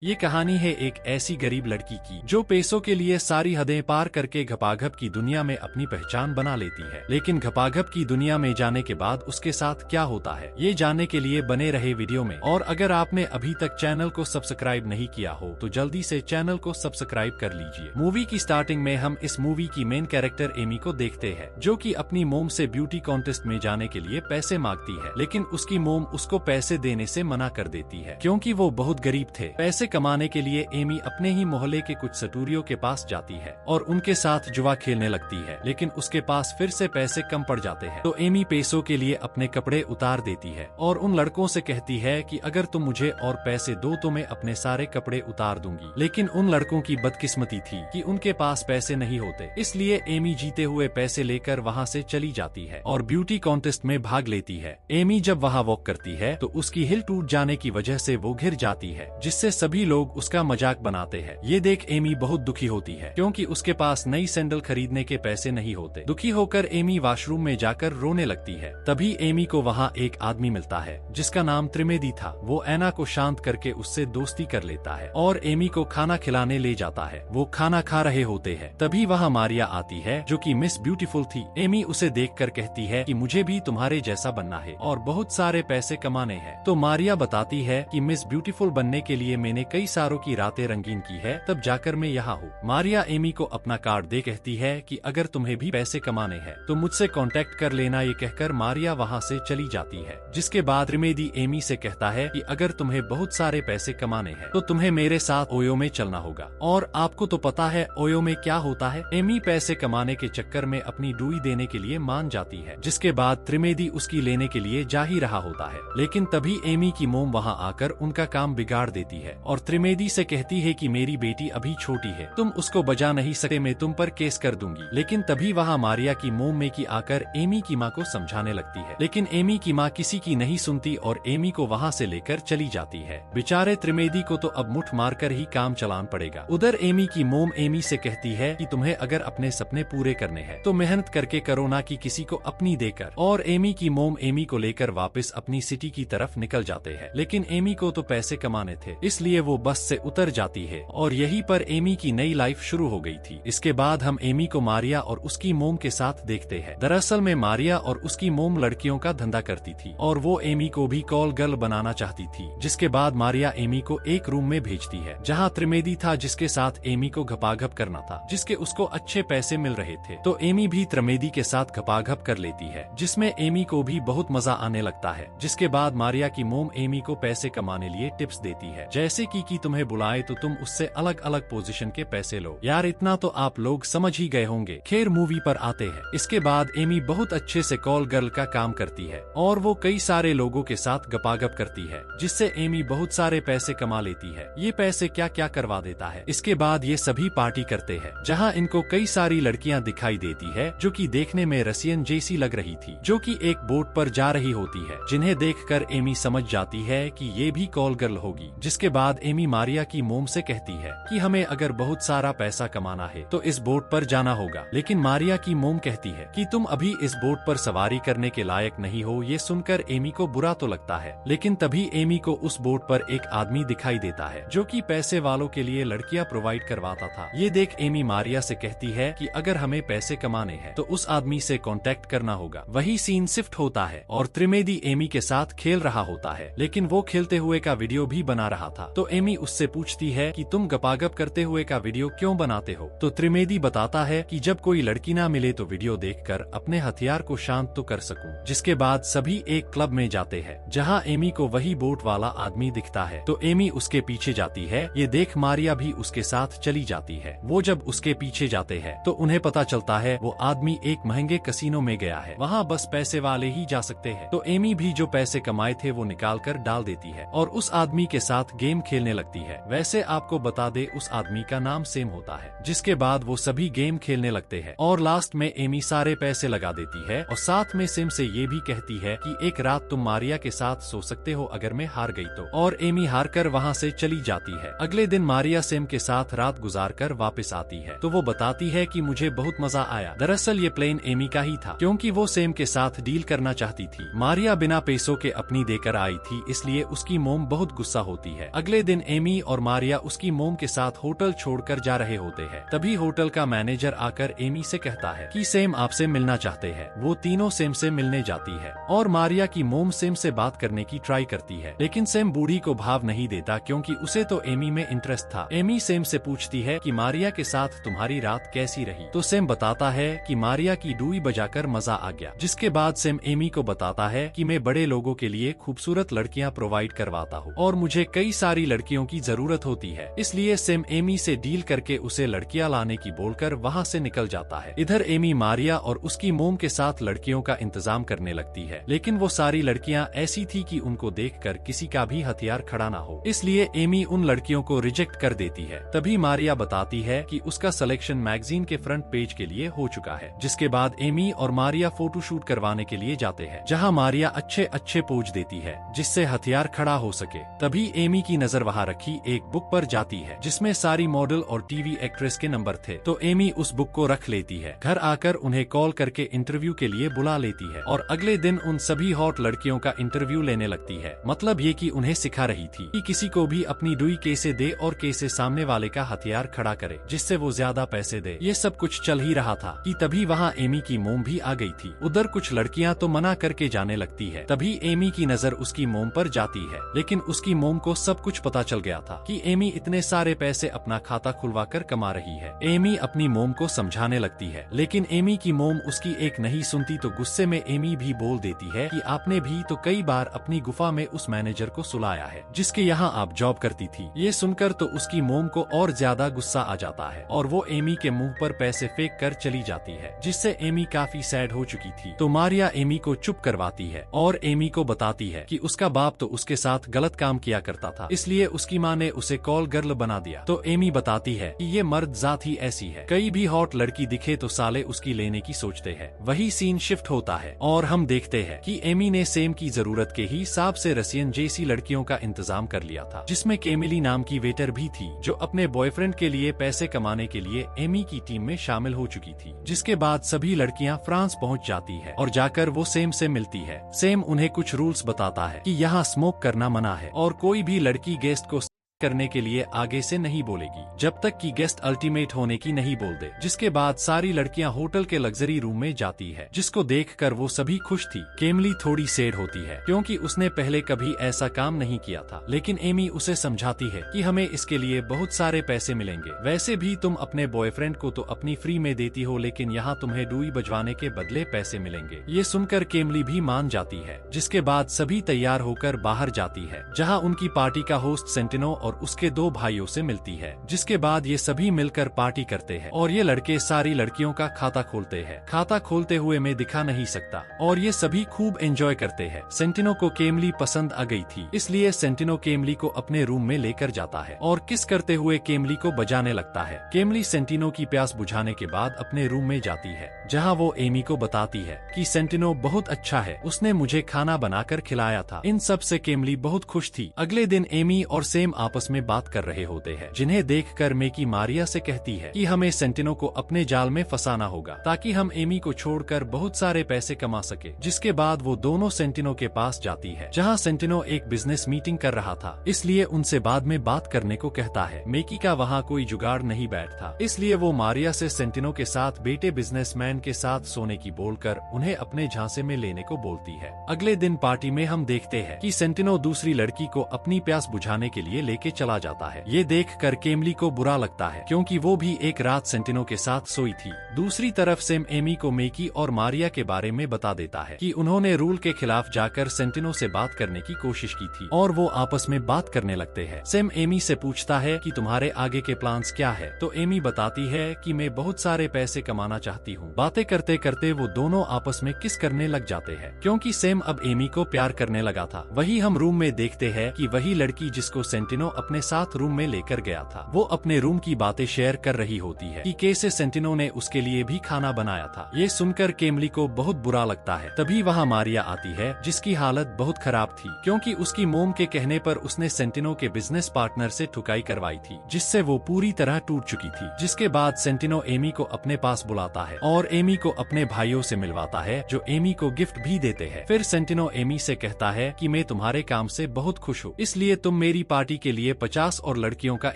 ये कहानी है एक ऐसी गरीब लड़की की जो पैसों के लिए सारी हदें पार करके घपाघप की दुनिया में अपनी पहचान बना लेती है। लेकिन घपाघप की दुनिया में जाने के बाद उसके साथ क्या होता है, ये जानने के लिए बने रहे वीडियो में। और अगर आपने अभी तक चैनल को सब्सक्राइब नहीं किया हो तो जल्दी से चैनल को सब्सक्राइब कर लीजिए। मूवी की स्टार्टिंग में हम इस मूवी की मेन कैरेक्टर एमी को देखते हैं, जो कि अपनी मोम से ब्यूटी कॉन्टेस्ट में जाने के लिए पैसे मांगती है। लेकिन उसकी मोम उसको पैसे देने से मना कर देती है, क्योंकि वो बहुत गरीब थे। पैसे कमाने के लिए एमी अपने ही मोहल्ले के कुछ सटूरियों के पास जाती है और उनके साथ जुआ खेलने लगती है। लेकिन उसके पास फिर से पैसे कम पड़ जाते हैं, तो एमी पैसों के लिए अपने कपड़े उतार देती है और उन लड़कों से कहती है कि अगर तुम मुझे और पैसे दो तो मैं अपने सारे कपड़े उतार दूंगी। लेकिन उन लड़कों की बदकिस्मती थी कि उनके पास पैसे नहीं होते, इसलिए एमी जीते हुए पैसे लेकर वहाँ से चली जाती है और ब्यूटी कॉन्टेस्ट में भाग लेती है। एमी जब वहाँ वॉक करती है तो उसकी हिल टूट जाने की वजह से वो गिर जाती है, जिससे सभी लोग उसका मजाक बनाते हैं। ये देख एमी बहुत दुखी होती है, क्योंकि उसके पास नई सैंडल खरीदने के पैसे नहीं होते। दुखी होकर एमी वॉशरूम में जाकर रोने लगती है। तभी एमी को वहाँ एक आदमी मिलता है जिसका नाम त्रिवेदी था। वो ऐना को शांत करके उससे दोस्ती कर लेता है और एमी को खाना खिलाने ले जाता है। वो खाना खा रहे होते हैं, तभी वहाँ मारिया आती है जो कि मिस ब्यूटीफुल थी। एमी उसे देखकर कहती है कि मुझे भी तुम्हारे जैसा बनना है और बहुत सारे पैसे कमाने हैं। तो मारिया बताती है कि मिस ब्यूटीफुल बनने के लिए मैंने कई सारों की रातें रंगीन की है, तब जाकर मैं यहाँ हूँ। मारिया एमी को अपना कार्ड दे कहती है कि अगर तुम्हें भी पैसे कमाने हैं तो मुझसे कांटेक्ट कर लेना। ये कहकर मारिया वहाँ से चली जाती है। जिसके बाद त्रिवेदी एमी से कहता है कि अगर तुम्हें बहुत सारे पैसे कमाने हैं तो तुम्हें मेरे साथ ओयो में चलना होगा। और आपको तो पता है ओयो में क्या होता है। एमी पैसे कमाने के चक्कर में अपनी डुई देने के लिए मान जाती है। जिसके बाद त्रिवेदी उसकी लेने के लिए जा ही रहा होता है, लेकिन तभी एमी की मोम वहाँ आकर उनका काम बिगाड़ देती है और त्रिवेदी से कहती है कि मेरी बेटी अभी छोटी है, तुम उसको बजा नहीं सकते, मैं तुम पर केस कर दूंगी। लेकिन तभी वहाँ मारिया की मोम मेकी आकर एमी की माँ को समझाने लगती है, लेकिन एमी की माँ किसी की नहीं सुनती और एमी को वहाँ से लेकर चली जाती है। बेचारे त्रिवेदी को तो अब मुठ मारकर ही काम चलाना पड़ेगा। उधर एमी की मोम एमी से कहती है कि तुम्हें अगर अपने सपने पूरे करने हैं तो मेहनत करके करो, ना कि किसी को अपनी देकर। और एमी की मोम एमी को लेकर वापस अपनी सिटी की तरफ निकल जाते हैं। लेकिन एमी को तो पैसे कमाने थे, इसलिए वो बस से उतर जाती है और यहीं पर एमी की नई लाइफ शुरू हो गई थी। इसके बाद हम एमी को मारिया और उसकी मोम के साथ देखते हैं। दरअसल में मारिया और उसकी मोम लड़कियों का धंधा करती थी और वो एमी को भी कॉल गर्ल बनाना चाहती थी। जिसके बाद मारिया एमी को एक रूम में भेजती है जहाँ त्रिवेदी था, जिसके साथ एमी को घपाघप करना था, जिसके उसको अच्छे पैसे मिल रहे थे। तो एमी भी त्रिवेदी के साथ घपाघप कर लेती है, जिसमें एमी को भी बहुत मजा आने लगता है। जिसके बाद मारिया की मोम एमी को पैसे कमाने लिए टिप्स देती है, जैसे कि तुम्हें बुलाए तो तुम उससे अलग अलग पोजीशन के पैसे लो। यार इतना तो आप लोग समझ ही गए होंगे। खैर मूवी पर आते हैं। इसके बाद एमी बहुत अच्छे से कॉल गर्ल का काम करती है और वो कई सारे लोगों के साथ गपागप करती है, जिससे एमी बहुत सारे पैसे कमा लेती है। ये पैसे क्या क्या करवा देता है। इसके बाद ये सभी पार्टी करते हैं, जहाँ इनको कई सारी लड़कियाँ दिखाई देती है जो कि देखने में रसियन जैसी लग रही थी, जो कि एक बोट पर जा रही होती है, जिन्हें देखकर एमी समझ जाती है कि ये भी कॉल गर्ल होगी। जिसके बाद एमी मारिया की मोम से कहती है कि हमें अगर बहुत सारा पैसा कमाना है तो इस बोट पर जाना होगा। लेकिन मारिया की मोम कहती है कि तुम अभी इस बोट पर सवारी करने के लायक नहीं हो। ये सुनकर एमी को बुरा तो लगता है, लेकिन तभी एमी को उस बोट पर एक आदमी दिखाई देता है जो कि पैसे वालों के लिए लड़कियां प्रोवाइड करवाता था। ये देख एमी मारिया से कहती है कि अगर हमें पैसे कमाने हैं तो उस आदमी से कांटेक्ट करना होगा। वही सीन शिफ्ट होता है और त्रिवेदी एमी के साथ खेल रहा होता है, लेकिन वो खेलते हुए का वीडियो भी बना रहा था। तो एमी उससे पूछती है कि तुम गपागप करते हुए का वीडियो क्यों बनाते हो। तो त्रिवेदी बताता है कि जब कोई लड़की ना मिले तो वीडियो देखकर अपने हथियार को शांत तो कर सकूं। जिसके बाद सभी एक क्लब में जाते हैं, जहां एमी को वही बोट वाला आदमी दिखता है। तो एमी उसके पीछे जाती है। ये देख मारिया भी उसके साथ चली जाती है। वो जब उसके पीछे जाते हैं तो उन्हें पता चलता है वो आदमी एक महंगे कसीनो में गया है, वहाँ बस पैसे वाले ही जा सकते हैं। तो एमी भी जो पैसे कमाए थे वो निकाल कर डाल देती है और उस आदमी के साथ गेम खेलने लगती है। वैसे आपको बता दे उस आदमी का नाम सेम होता है। जिसके बाद वो सभी गेम खेलने लगते हैं और लास्ट में एमी सारे पैसे लगा देती है और साथ में सेम से ये भी कहती है कि एक रात तुम मारिया के साथ सो सकते हो अगर मैं हार गई तो। और एमी हार कर वहाँ से चली जाती है। अगले दिन मारिया सेम के साथ रात गुजार कर वापस आती है तो वो बताती है कि मुझे बहुत मजा आया। दरअसल ये प्लेन एमी का ही था, क्योंकि वो सेम के साथ डील करना चाहती थी। मारिया बिना पैसों के अपनी देकर आई थी, इसलिए उसकी मोम बहुत गुस्सा होती है। अगले दिन एमी और मारिया उसकी मोम के साथ होटल छोड़कर जा रहे होते हैं। तभी होटल का मैनेजर आकर एमी से कहता है कि सैम आपसे मिलना चाहते हैं। वो तीनों सैम से मिलने जाती है और मारिया की मोम सैम से बात करने की ट्राई करती है, लेकिन सैम बूढ़ी को भाव नहीं देता क्योंकि उसे तो एमी में इंटरेस्ट था। एमी सैम से पूछती है कि मारिया के साथ तुम्हारी रात कैसी रही, तो सैम बताता है कि मारिया की डुई बजाकर मजा आ गया। जिसके बाद सैम एमी को बताता है कि मैं बड़े लोगों के लिए खूबसूरत लड़कियां प्रोवाइड करवाता हूँ और मुझे कई सारी लड़कियों की जरूरत होती है, इसलिए सैम एमी से डील करके उसे लड़कियां लाने की बोलकर वहाँ से निकल जाता है। इधर एमी मारिया और उसकी मोम के साथ लड़कियों का इंतजाम करने लगती है, लेकिन वो सारी लड़कियां ऐसी थी कि उनको देखकर किसी का भी हथियार खड़ा ना हो, इसलिए एमी उन लड़कियों को रिजेक्ट कर देती है। तभी मारिया बताती है कि उसका सिलेक्शन मैगजीन के फ्रंट पेज के लिए हो चुका है। जिसके बाद एमी और मारिया फोटो शूट करवाने के लिए जाते हैं, जहाँ मारिया अच्छे अच्छे पोज देती है जिससे हथियार खड़ा हो सके। तभी एमी की नजर वहाँ रखी एक बुक पर जाती है जिसमें सारी मॉडल और टीवी एक्ट्रेस के नंबर थे, तो एमी उस बुक को रख लेती है। घर आकर उन्हें कॉल करके इंटरव्यू के लिए बुला लेती है और अगले दिन उन सभी हॉट लड़कियों का इंटरव्यू लेने लगती है। मतलब ये कि उन्हें सिखा रही थी कि किसी को भी अपनी डुई कैसे दे और कैसे सामने वाले का हथियार खड़ा करे जिससे वो ज्यादा पैसे दे। ये सब कुछ चल ही रहा था कि तभी वहाँ एमी की मोम भी आ गई थी। उधर कुछ लड़कियाँ तो मना करके जाने लगती है। तभी एमी की नजर उसकी मोम पर जाती है, लेकिन उसकी मोम को सब कुछ पता चल गया था कि एमी इतने सारे पैसे अपना खाता खुलवा कर कमा रही है। एमी अपनी मोम को समझाने लगती है, लेकिन एमी की मोम उसकी एक नहीं सुनती, तो गुस्से में एमी भी बोल देती है कि आपने भी तो कई बार अपनी गुफा में उस मैनेजर को सुलाया है जिसके यहाँ आप जॉब करती थी। ये सुनकर तो उसकी मोम को और ज्यादा गुस्सा आ जाता है और वो एमी के मुंह पर पैसे फेंक कर चली जाती है, जिससे एमी काफी सैड हो चुकी थी। तो मारिया एमी को चुप करवाती है और एमी को बताती है कि उसका बाप तो उसके साथ गलत काम किया करता था, इसलिए उसकी माँ ने उसे कॉल गर्ल बना दिया। तो एमी बताती है कि ये मर्द जात ही ऐसी है, कई भी हॉट लड़की दिखे तो साले उसकी लेने की सोचते हैं। वही सीन शिफ्ट होता है और हम देखते हैं कि एमी ने सेम की जरूरत के हिसाब से रसियन जैसी लड़कियों का इंतजाम कर लिया था, जिसमें केमिली नाम की वेटर भी थी जो अपने बॉयफ्रेंड के लिए पैसे कमाने के लिए एमी की टीम में शामिल हो चुकी थी। जिसके बाद सभी लड़कियां फ्रांस पहुंच जाती है और जाकर वो सेम से मिलती है। सेम उन्हें कुछ रूल्स बताता है कि यहाँ स्मोक करना मना है और कोई भी लड़की गेस्ट को करने के लिए आगे से नहीं बोलेगी जब तक कि गेस्ट अल्टीमेट होने की नहीं बोल दे। जिसके बाद सारी लड़कियां होटल के लग्जरी रूम में जाती है, जिसको देखकर वो सभी खुश थी। केमली थोड़ी सैड होती है क्योंकि उसने पहले कभी ऐसा काम नहीं किया था, लेकिन एमी उसे समझाती है कि हमें इसके लिए बहुत सारे पैसे मिलेंगे। वैसे भी तुम अपने बॉयफ्रेंड को तो अपनी फ्री में देती हो, लेकिन यहाँ तुम्हें डुई बजवाने के बदले पैसे मिलेंगे। ये सुनकर केमली भी मान जाती है। जिसके बाद सभी तैयार होकर बाहर जाती है, जहाँ उनकी पार्टी का होस्ट सेंटिनो और उसके 2 भाइयों से मिलती है। जिसके बाद ये सभी मिलकर पार्टी करते हैं और ये लड़के सारी लड़कियों का खाता खोलते हैं। खाता खोलते हुए मैं दिखा नहीं सकता और ये सभी खूब एंजॉय करते हैं। सेंटिनो को केमली पसंद आ गई थी, इसलिए सेंटिनो केमली को अपने रूम में लेकर जाता है और किस करते हुए केमली को बजाने लगता है। केमली सेंटिनो की प्यास बुझाने के बाद अपने रूम में जाती है, जहाँ वो एमी को बताती है कि सेंटिनो बहुत अच्छा है, उसने मुझे खाना बनाकर खिलाया था। इन सब से केमली बहुत खुश थी। अगले दिन एमी और सेम आपस में बात कर रहे होते हैं, जिन्हें देखकर मेकी मारिया से कहती है कि हमें सेंटिनो को अपने जाल में फंसाना होगा ताकि हम एमी को छोड़कर बहुत सारे पैसे कमा सके। जिसके बाद वो दोनों सेंटिनो के पास जाती है, जहां सेंटिनो एक बिजनेस मीटिंग कर रहा था, इसलिए उनसे बाद में बात करने को कहता है। मेकी का वहाँ कोई जुगाड़ नहीं बैठता, इसलिए वो मारिया से सेंटिनो के साथ बेटे बिजनेसमैन के साथ सोने की बोलकर उन्हें अपने झांसे में लेने को बोलती है। अगले दिन पार्टी में हम देखते हैं कि सेंटिनो दूसरी लड़की को अपनी प्यास बुझाने के लिए लेके चला जाता है। ये देखकर केमली को बुरा लगता है क्योंकि वो भी एक रात सेंटिनो के साथ सोई थी। दूसरी तरफ सेम एमी को मेकी और मारिया के बारे में बता देता है कि उन्होंने रूल के खिलाफ जाकर सेंटिनो से बात करने की कोशिश की थी और वो आपस में बात करने लगते हैं। सेम एमी से पूछता है कि तुम्हारे आगे के प्लान्स क्या है, तो एमी बताती है कि मैं बहुत सारे पैसे कमाना चाहती हूँ। बातें करते करते वो दोनों आपस में किस करने लग जाते हैं क्योंकि सेम अब एमी को प्यार करने लगा था। वही हम रूम में देखते हैं कि वही लड़की जिसको सेंटिनो अपने साथ रूम में लेकर गया था, वो अपने रूम की बातें शेयर कर रही होती है कि कैसे सेंटिनो ने उसके लिए भी खाना बनाया था। ये सुनकर केमली को बहुत बुरा लगता है। तभी वहाँ मारिया आती है, जिसकी हालत बहुत खराब थी क्योंकि उसकी मोम के कहने पर उसने सेंटिनो के बिजनेस पार्टनर से ठुकाई करवाई थी, जिससे वो पूरी तरह टूट चुकी थी। जिसके बाद सेंटिनो एमी को अपने पास बुलाता है और एमी को अपने भाइयों से मिलवाता है, जो एमी को गिफ्ट भी देते हैं। फिर सेंटिनो एमी से कहता है कि मैं तुम्हारे काम से बहुत खुश हूँ, इसलिए तुम मेरी पार्टी के लिए लिए 50 और लड़कियों का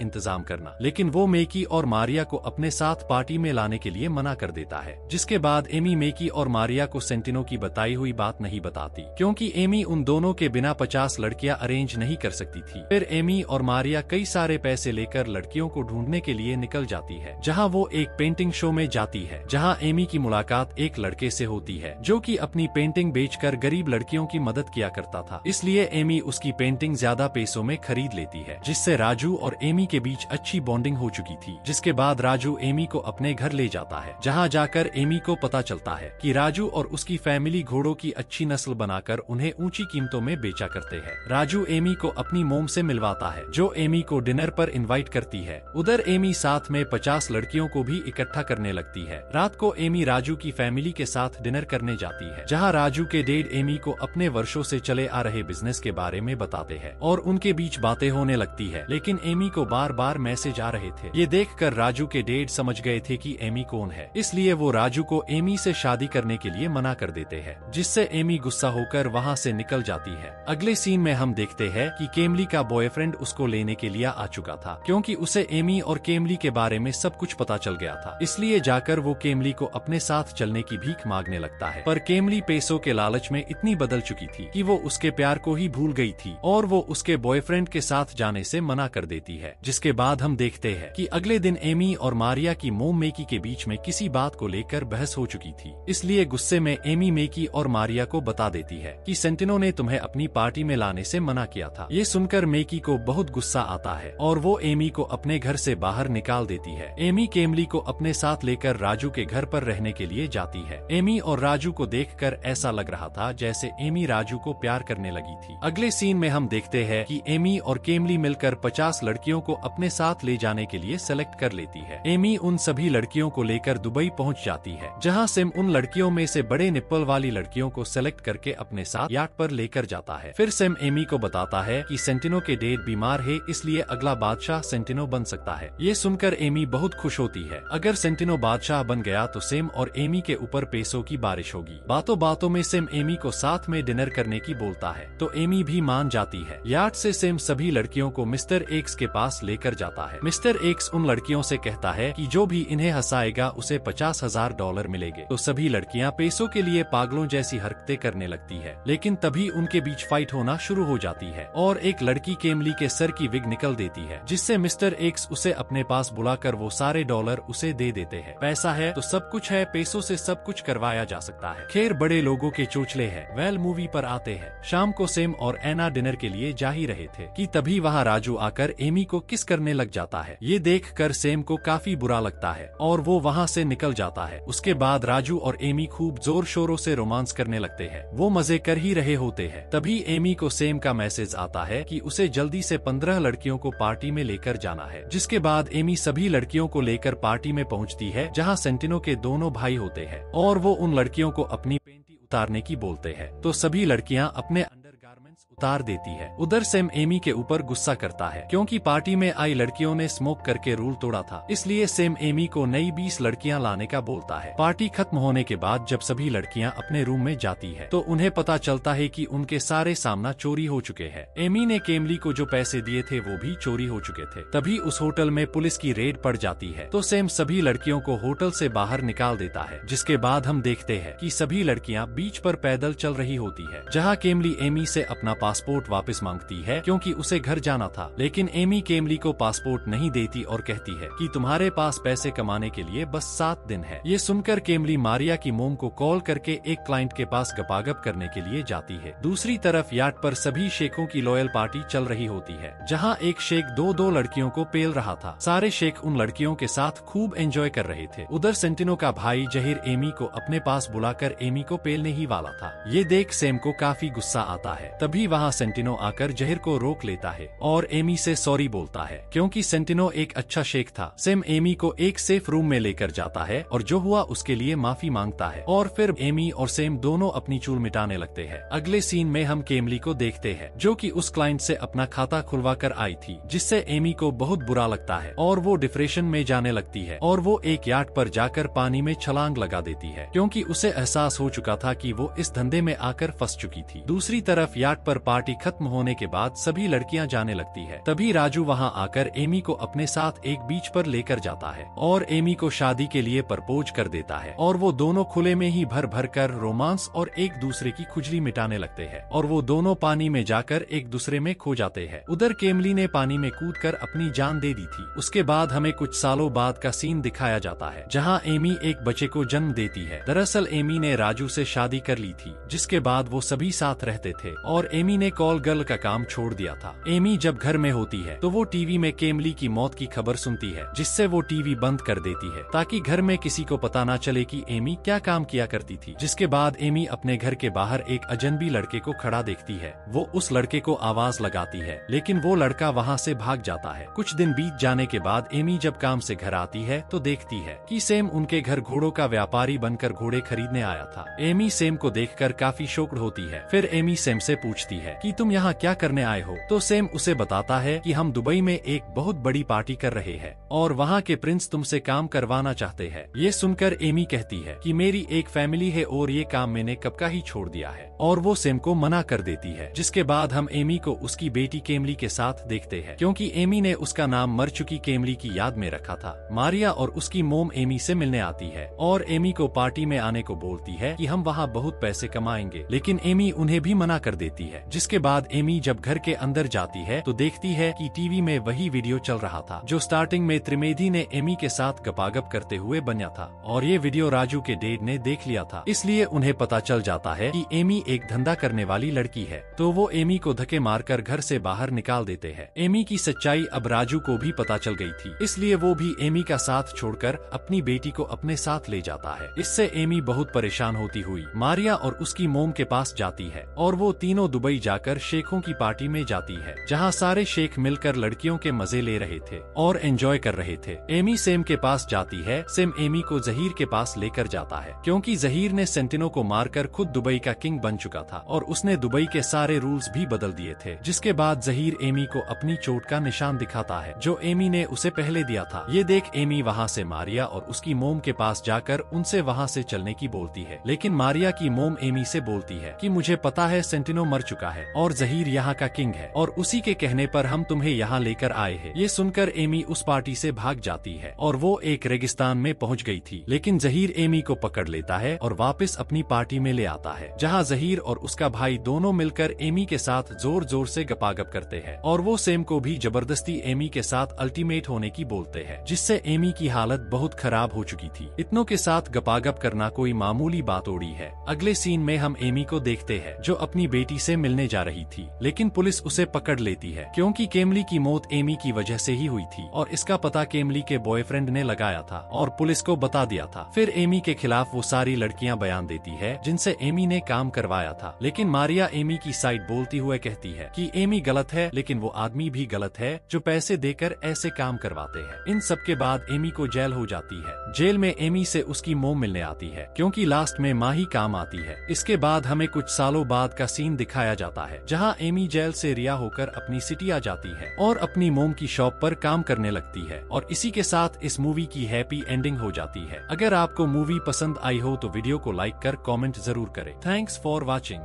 इंतजाम करना, लेकिन वो मेकी और मारिया को अपने साथ पार्टी में लाने के लिए मना कर देता है। जिसके बाद एमी मेकी और मारिया को सेंटिनो की बताई हुई बात नहीं बताती, क्योंकि एमी उन दोनों के बिना 50 लड़कियां अरेंज नहीं कर सकती थी। फिर एमी और मारिया कई सारे पैसे लेकर लड़कियों को ढूंढने के लिए निकल जाती है, जहां वो एक पेंटिंग शो में जाती है, जहां एमी की मुलाकात एक लड़के से होती है जो कि अपनी पेंटिंग बेचकर गरीब लड़कियों की मदद किया करता था। इसलिए एमी उसकी पेंटिंग ज्यादा पैसों में खरीद लेती है, जिससे राजू और एमी के बीच अच्छी बॉन्डिंग हो चुकी थी। जिसके बाद राजू एमी को अपने घर ले जाता है, जहां जाकर एमी को पता चलता है कि राजू और उसकी फैमिली घोड़ों की अच्छी नस्ल बनाकर उन्हें ऊंची कीमतों में बेचा करते हैं। राजू एमी को अपनी मोम से मिलवाता है, जो एमी को डिनर पर इनवाइट करती है। उधर एमी साथ में 50 लड़कियों को भी इकट्ठा करने लगती है। रात को एमी राजू की फैमिली के साथ डिनर करने जाती है, जहां राजू के डैड एमी को अपने वर्षों से चले आ रहे बिजनेस के बारे में बताते हैं और उनके बीच बातें होने लगती है। लेकिन एमी को बार बार मैसेज आ रहे थे। ये देखकर राजू के डैड समझ गए थे कि एमी कौन है, इसलिए वो राजू को एमी से शादी करने के लिए मना कर देते हैं, जिससे एमी गुस्सा होकर वहाँ से निकल जाती है। अगले सीन में हम देखते हैं कि केमली का बॉयफ्रेंड उसको लेने के लिए आ चुका था, क्योंकि उसे एमी और केमली के बारे में सब कुछ पता चल गया था। इसलिए जाकर वो केमली को अपने साथ चलने की भीख मांगने लगता है, पर केमली पैसों के लालच में इतनी बदल चुकी थी कि वो उसके प्यार को ही भूल गई थी और वो उसके बॉयफ्रेंड के साथ जाने से मना कर देती है। जिसके बाद हम देखते हैं कि अगले दिन एमी और मारिया की मोम मेकी के बीच में किसी बात को लेकर बहस हो चुकी थी। इसलिए गुस्से में एमी मेकी और मारिया को बता देती है कि सेंटिनो ने तुम्हें अपनी पार्टी में लाने से मना किया था। ये सुनकर मेकी को बहुत गुस्सा आता है और वो एमी को अपने घर से बाहर निकाल देती है। एमी केमली को अपने साथ लेकर राजू के घर पर रहने के लिए जाती है। एमी और राजू को देखकर ऐसा लग रहा था जैसे एमी राजू को प्यार करने लगी थी। अगले सीन में हम देखते हैं कि एमी और केमली मिलकर 50 लड़कियों को अपने साथ ले जाने के लिए सेलेक्ट कर लेती है। एमी उन सभी लड़कियों को लेकर दुबई पहुंच जाती है, जहां सिम उन लड़कियों में से बड़े निप्पल वाली लड़कियों को सेलेक्ट करके अपने साथ याट पर लेकर जाता है। फिर सिम एमी को बताता है कि सेंटिनो के डैड बीमार है, इसलिए अगला बादशाह सेंटिनो बन सकता है। ये सुनकर एमी बहुत खुश होती है। अगर सेंटिनो बादशाह बन गया तो सिम और एमी के ऊपर पैसों की बारिश होगी। बातों बातों में सिम एमी को साथ में डिनर करने की बोलता है, तो एमी भी मान जाती है। याट से सिम सभी लड़कियों को मिस्टर एक्स के पास लेकर जाता है। मिस्टर एक्स उन लड़कियों से कहता है कि जो भी इन्हें हंसाएगा उसे $50,000 मिलेंगे। तो सभी लड़कियां पैसों के लिए पागलों जैसी हरकतें करने लगती है। लेकिन तभी उनके बीच फाइट होना शुरू हो जाती है और एक लड़की केमली के सर की विग निकल देती है, जिससे मिस्टर एक्स उसे अपने पास बुलाकर वो सारे डॉलर उसे दे देते हैं। पैसा है तो सब कुछ है, पैसों से सब कुछ करवाया जा सकता है। खैर बड़े लोगों के चोचले है। वेल मूवी पर आते हैं। शाम को सेम और एना डिनर के लिए जा ही रहे थे कि तभी वहाँ राजू आकर एमी को किस करने लग जाता है। ये देखकर सेम को काफी बुरा लगता है और वो वहाँ से निकल जाता है। उसके बाद राजू और एमी खूब जोर शोरों से रोमांस करने लगते हैं। वो मजे कर ही रहे होते हैं। तभी एमी को सेम का मैसेज आता है कि उसे जल्दी से 15 लड़कियों को पार्टी में लेकर जाना है। जिसके बाद एमी सभी लड़कियों को लेकर पार्टी में पहुंचती है, जहां सेंटिनो के दोनों भाई होते हैं और वो उन लड़कियों को अपनी पेंटी उतारने की बोलते हैं। तो सभी लड़कियां अपने अंडरगारमेंट्स उतार देती है। उधर सेम एमी के ऊपर गुस्सा करता है, क्योंकि पार्टी में आई लड़कियों ने स्मोक करके रूल तोड़ा था। इसलिए सेम एमी को नई 20 लड़कियां लाने का बोलता है। पार्टी खत्म होने के बाद जब सभी लड़कियां अपने रूम में जाती है तो उन्हें पता चलता है कि उनके सारे सामान चोरी हो चुके हैं। एमी ने केमली को जो पैसे दिए थे वो भी चोरी हो चुके थे। तभी उस होटल में पुलिस की रेड पड़ जाती है, तो सेम सभी लड़कियों को होटल से बाहर निकाल देता है। जिसके बाद हम देखते हैं कि सभी लड़कियां बीच पर पैदल चल रही होती है, जहां केमली एमी से अपना पासपोर्ट वापस मांगती है, क्योंकि उसे घर जाना था। लेकिन एमी केमली को पासपोर्ट नहीं देती और कहती है कि तुम्हारे पास पैसे कमाने के लिए बस 7 दिन है। ये सुनकर केमली मारिया की मोम को कॉल करके एक क्लाइंट के पास गपागप करने के लिए जाती है। दूसरी तरफ याट पर सभी शेखों की लॉयल पार्टी चल रही होती है, जहाँ एक शेख दो लड़कियों को पेल रहा था। सारे शेख उन लड़कियों के साथ खूब एंजॉय कर रहे थे। उधर सेंटिनो का भाई जहीर एमी को अपने पास बुलाकर एमी को पेलने ही वाला था। ये देख सेम को काफी गुस्सा आता है। तभी वहाँ सेंटिनो आकर जहीर को रोक लेता है और एमी से सॉरी बोलता है, क्योंकि सेंटिनो एक अच्छा शेख था। सेम एमी को एक सेफ रूम में लेकर जाता है और जो हुआ उसके लिए माफी मांगता है और फिर एमी और सेम दोनों अपनी चूल मिटाने लगते हैं। अगले सीन में हम केमली को देखते हैं, जो कि उस क्लाइंट से अपना खाता खुलवा कर आई थी, जिससे एमी को बहुत बुरा लगता है और वो डिप्रेशन में जाने लगती है और वो एक याट पर जाकर पानी में छलांग लगा देती है, क्योंकि उसे एहसास हो चुका था कि वो इस धंधे में आकर फंस चुकी थी। दूसरी तरफ याट पर पार्टी खत्म होने के बाद सभी लड़कियां जाने लगती है, तभी राजू वहां आकर एमी को अपने साथ एक बीच पर लेकर जाता है और एमी को शादी के लिए प्रपोज कर देता है और वो दोनों खुले में ही भर भर कर रोमांस और एक दूसरे की खुजली मिटाने लगते हैं और वो दोनों पानी में जाकर एक दूसरे में खो जाते हैं। उधर केमली ने पानी में कूदकर अपनी जान दे दी थी। उसके बाद हमें कुछ सालों बाद का सीन दिखाया जाता है जहां एमी एक बच्चे को जन्म देती है। दरअसल एमी ने राजू से शादी कर ली थी, जिसके बाद वो सभी साथ रहते थे और एमी ने कॉल गर्ल का काम छोड़ दिया था। एमी जब घर में होती है तो वो टीवी में केमली की मौत की खबर सुनती है, जिससे वो टीवी बंद कर देती है ताकि घर में किसी को पता ना चले कि एमी क्या काम किया करती थी। जिसके बाद एमी अपने घर के बाहर एक अजनबी लड़के को खड़ा देखती है। वो उस लड़के को आवाज लगाती है, लेकिन वो लड़का वहाँ से भाग जाता है। कुछ दिन बीत जाने के बाद एमी जब काम से घर आती है तो देखती है कि सेम उनके घर घोड़ों का व्यापारी बनकर घोड़े खरीदने आया था। एमी सेम को देखकर काफी शॉक्ड होती है। फिर एमी सेम से पूछती है कि तुम यहाँ क्या करने आए हो, तो सेम उसे बताता है कि हम दुबई में एक बहुत बड़ी पार्टी कर रहे हैं और वहाँ के प्रिंस तुमसे काम करवाना चाहते हैं। ये सुनकर एमी कहती है कि मेरी एक फैमिली है और ये काम मैंने कब का ही छोड़ दिया है, और वो सेम को मना कर देती है। जिसके बाद हम एमी को उसकी बेटी केमली के साथ देखते हैं, क्योंकि एमी ने उसका नाम मर चुकी केमली की याद में रखा था। मारिया और उसकी मोम एमी से मिलने आती है और एमी को पार्टी में आने को बोलती है कि हम वहाँ बहुत पैसे कमाएंगे, लेकिन एमी उन्हें भी मना कर देती है। जिसके बाद एमी जब घर के अंदर जाती है तो देखती है कि टीवी में वही वीडियो चल रहा था जो स्टार्टिंग में त्रिवेदी ने एमी के साथ गपागप करते हुए बना था, और ये वीडियो राजू के डैड ने देख लिया था। इसलिए उन्हें पता चल जाता है कि एमी एक धंधा करने वाली लड़की है, तो वो एमी को धक्के मारकर घर से बाहर निकाल देते हैं। एमी की सच्चाई अब राजू को भी पता चल गई थी, इसलिए वो भी एमी का साथ छोड़कर अपनी बेटी को अपने साथ ले जाता है। इससे एमी बहुत परेशान होती हुई मारिया और उसकी मोम के पास जाती है और वो तीनों दुबई जाकर शेखों की पार्टी में जाती है, जहाँ सारे शेख मिलकर लड़कियों के मजे ले रहे थे और एंजॉय कर रहे थे। एमी सेम के पास जाती है। सेम एमी को जहीर के पास लेकर जाता है, क्योंकि जहीर ने सेंटिनो को मारकर खुद दुबई का किंग बन चुका था और उसने दुबई के सारे रूल्स भी बदल दिए थे। जिसके बाद जहीर एमी को अपनी चोट का निशान दिखाता है जो एमी ने उसे पहले दिया था। ये देख एमी वहाँ से मारिया और उसकी मोम के पास जाकर उनसे वहाँ से चलने की बोलती है, लेकिन मारिया की मोम एमी से बोलती है कि मुझे पता है सेंटिनो मर चुका है और जहीर यहाँ का किंग है और उसी के कहने पर हम तुम्हें यहाँ लेकर आए हैं। ये सुनकर एमी उस पार्टी से भाग जाती है और वो एक रेगिस्तान में पहुँच गई थी, लेकिन जहीर एमी को पकड़ लेता है और वापस अपनी पार्टी में ले आता है, जहाँ जहीर और उसका भाई दोनों मिलकर एमी के साथ जोर जोर से गपागप करते हैं और वो सेम को भी जबरदस्ती एमी के साथ अल्टीमेट होने की बोलते हैं, जिससे एमी की हालत बहुत खराब हो चुकी थी। इतनों के साथ गपागप करना कोई मामूली बात थोड़ी है। अगले सीन में हम एमी को देखते हैं जो अपनी बेटी से मिलने जा रही थी, लेकिन पुलिस उसे पकड़ लेती है, क्योंकि केमली की मौत एमी की वजह से ही हुई थी और इसका पता केमली के बॉयफ्रेंड ने लगाया था और पुलिस को बता दिया था। फिर एमी के खिलाफ वो सारी लड़कियां बयान देती है जिनसे एमी ने काम करवाया था, लेकिन मारिया एमी की साइड बोलती हुए कहती है कि एमी गलत है, लेकिन वो आदमी भी गलत है जो पैसे देकर ऐसे काम करवाते हैं। इन सब के बाद एमी को जेल हो जाती है। जेल में एमी से उसकी मोम मिलने आती है, क्योंकि लास्ट में माँ ही काम आती है। इसके बाद हमें कुछ सालों बाद का सीन दिखाया जाता है, जहाँ एमी जेल से रिहा होकर अपनी सिटी आ जाती है और अपनी मोम की शॉप पर काम करने लगती है, और इसी के साथ इस मूवी की हैप्पी एंडिंग हो जाती है। अगर आपको मूवी पसंद आई हो तो वीडियो को लाइक कर कमेंट जरूर करें। Thanks for watching.